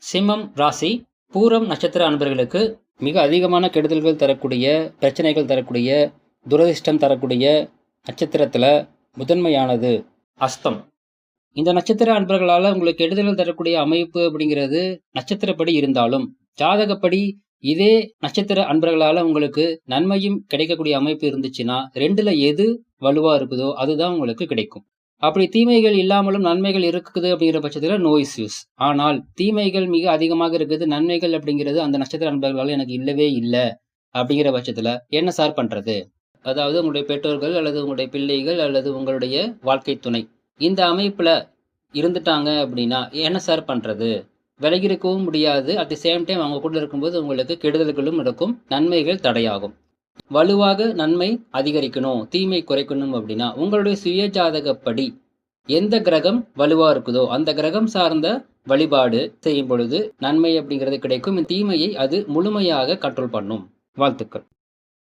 சிம்மம் ராசி பூரம் நட்சத்திர அன்பர்களுக்கு மிக அதிகமான கெடுதல்கள் தரக்கூடிய, பிரச்சனைகள் தரக்கூடிய, துரதிர்ஷ்டம் தரக்கூடிய நட்சத்திரத்தில் முதன்மையானது அஸ்தம். இந்த நட்சத்திர அன்பர்களால் உங்களுக்கு கெடுதல்கள் தரக்கூடிய அமைப்பு அப்படிங்கிறது நட்சத்திரப்படி இருந்தாலும், ஜாதகப்படி இதே நட்சத்திர அன்பர்களால் உங்களுக்கு நன்மையும் கிடைக்கக்கூடிய அமைப்பு இருந்துச்சுன்னா, ரெண்டுல எது வலுவா இருக்குதோ அதுதான் உங்களுக்கு கிடைக்கும். அப்படி தீமைகள் இல்லாமலும் நன்மைகள் இருக்குது அப்படிங்கிற பட்சத்தில் நோ இஸ்யூஸ். ஆனால் தீமைகள் மிக அதிகமாக இருக்குது, நன்மைகள் அப்படிங்கிறது அந்த நட்சத்திர அன்பர்களால் எனக்கு இல்லவே இல்லை அப்படிங்கிற பட்சத்தில் என்ன சார் பண்றது? அதாவது உங்களுடைய பெற்றோர்கள் அல்லது உங்களுடைய பிள்ளைகள் அல்லது உங்களுடைய வாழ்க்கை துணை இந்த அமைப்புல இருந்துட்டாங்க அப்படின்னா என்ன சார் பண்றது? விலகி இருக்கவும் முடியாது. அட் தி சேம் டைம் அவங்க கூட இருக்கும்போது உங்களுக்கு கெடுதல்களும் நடக்கும், நன்மைகள் தடையாகும். வலுவாக நன்மை அதிகரிக்கணும், தீமை குறைக்கணும் அப்படின்னா உங்களுடைய சுய ஜாதகப்படி எந்த கிரகம் வலுவா இருக்குதோ அந்த கிரகம் சார்ந்த வழிபாடு செய்யும் பொழுது நன்மை அப்படிங்கிறது கிடைக்கும். தீமையை அது முழுமையாக கண்ட்ரோல் பண்ணும். வாழ்த்துக்கள்.